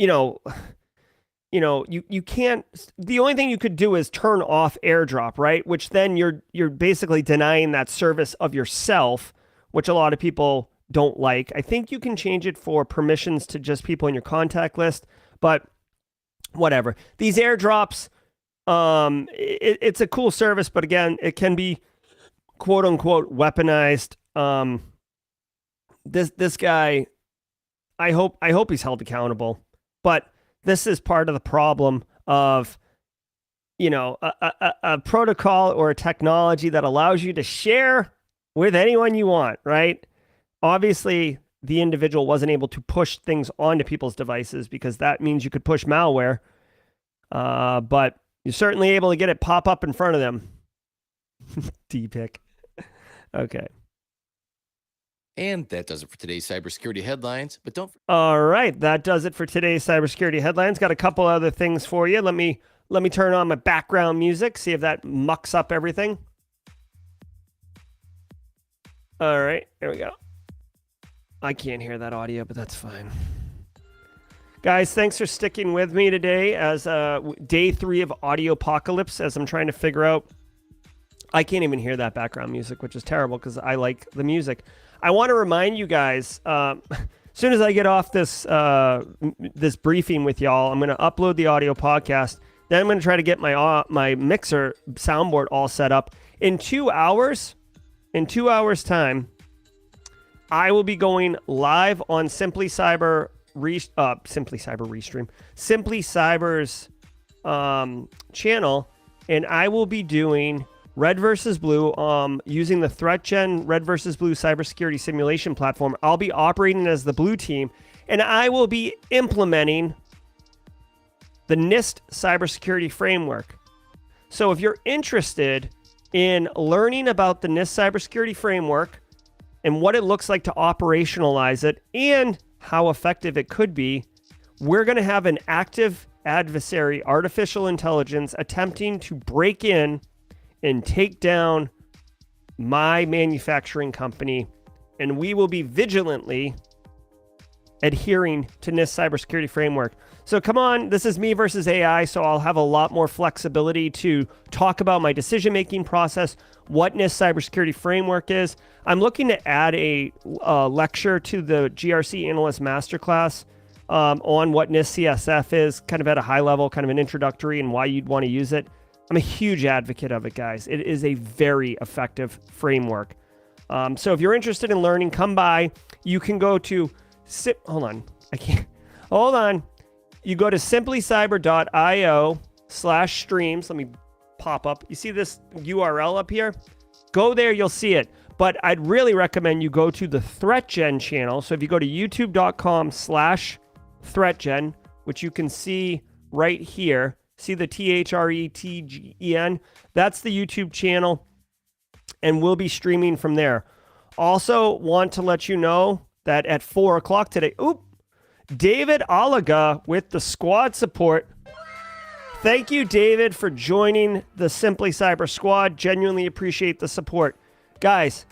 can't, the only thing you could do is turn off airdrop, right? Which then you're basically denying that service of yourself, which a lot of people don't like. I think you can change it for permissions to just people in your contact list, but whatever. These airdrops, it's a cool service, but again, it can be quote unquote weaponized. This guy, I hope he's held accountable, but this is part of the problem of, a protocol or a technology that allows you to share with anyone you want, right? Obviously, the individual wasn't able to push things onto people's devices because that means you could push malware, but you're certainly able to get it pop up in front of them. D-pick. Okay. And that does it for today's cybersecurity headlines. But don't. All right, that does it for today's cybersecurity headlines. Got a couple other things for you. Let me turn on my background music, see if that mucks up everything. All right, there we go. I can't hear that audio, but that's fine. Guys, thanks for sticking with me today as day 3 of Audio Apocalypse, as I'm trying to figure out. I can't even hear that background music, which is terrible because I like the music. I want to remind you guys, as soon as I get off this briefing with y'all, I'm going to upload the audio podcast. Then I'm going to try to get my mixer soundboard all set up. In 2 hours time, I will be going live on Simply Cyber's channel, and I will be doing Red versus Blue, using the ThreatGen Red versus Blue cybersecurity simulation platform. I'll be operating as the blue team, and I will be implementing the NIST cybersecurity framework. So if you're interested in learning about the NIST cybersecurity framework and what it looks like to operationalize it and how effective it could be, we're going to have an active adversary, artificial intelligence, attempting to break in and take down my manufacturing company, and we will be vigilantly adhering to NIST cybersecurity framework. So come on, this is me versus AI, so I'll have a lot more flexibility to talk about my decision-making process, what NIST cybersecurity framework is. I'm looking to add a lecture to the GRC Analyst Master Class on what NIST CSF is, kind of at a high level, kind of an introductory and why you'd want to use it. I'm a huge advocate of it, guys. It is a very effective framework. So if you're interested in learning, come by. You can go to hold on. I can't. Hold on. You go to simplycyber.io/streams. Let me pop up. You see this URL up here? Go there. You'll see it. But I'd really recommend you go to the ThreatGen channel. So if you go to youtube.com/ThreatGen, which you can see right here, see the THRETGEN? That's the YouTube channel. And we'll be streaming from there. Also want to let you know that at 4 o'clock today, David Olaga with the squad support. Thank you, David, for joining the Simply Cyber squad. Genuinely appreciate the support. Guys,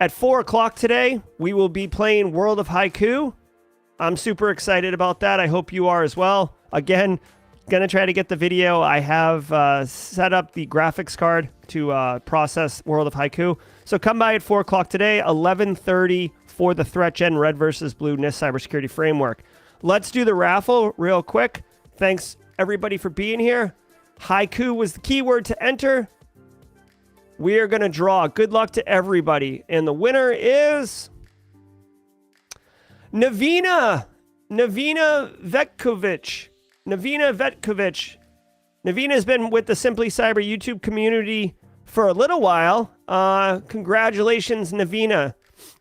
at 4 o'clock today, we will be playing World of Haiku. I'm super excited about that. I hope you are as well. Again, gonna try to get the video. I have set up the graphics card to process World of Haiku. So come by at 4 o'clock today, 11:30 for the ThreatGen Red versus Blue NIST Cybersecurity Framework. Let's do the raffle real quick. Thanks everybody for being here. Haiku was the keyword to enter. We are gonna draw. Good luck to everybody. And the winner is Navina Vetkovic. Navina has been with the Simply Cyber YouTube community for a little while. Congratulations, Navina.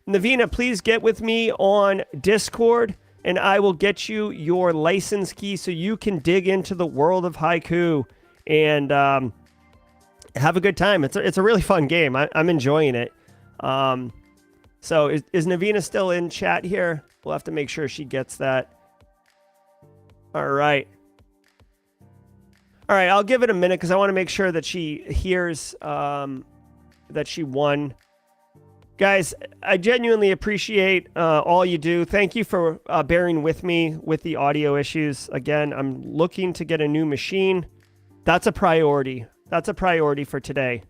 Navina, please get with me on Discord, and I will get you your license key so you can dig into the world of Haiku and have a good time. It's a really fun game. I'm enjoying it. So is Navina still in chat here? We'll have to make sure she gets that. All right. All right, I'll give it a minute because I want to make sure that she hears that she won. Guys, I genuinely appreciate all you do. Thank you for bearing with me with the audio issues. Again, I'm looking to get a new machine. That's a priority. That's a priority for today.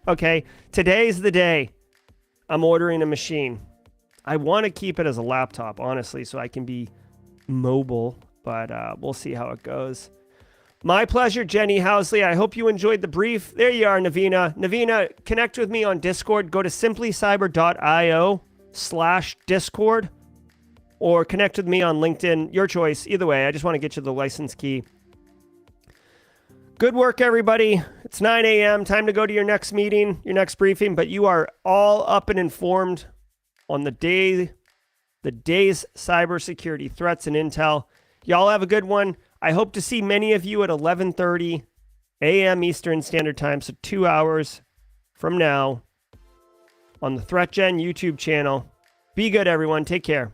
Okay, today's the day I'm ordering a machine. I want to keep it as a laptop, honestly, so I can be mobile, but we'll see how it goes. My pleasure, Jenny Housley. I hope you enjoyed the brief. There you are, Navina. Navina, connect with me on Discord. Go to simplycyber.io/Discord or connect with me on LinkedIn. Your choice. Either way, I just want to get you the license key. Good work, everybody. It's 9 a.m. Time to go to your next meeting, your next briefing, but you are all up and informed on the day's cybersecurity threats and intel. Y'all have a good one. I hope to see many of you at 11:30 a.m. Eastern Standard Time, so 2 hours from now on the ThreatGen YouTube channel. Be good, everyone. Take care.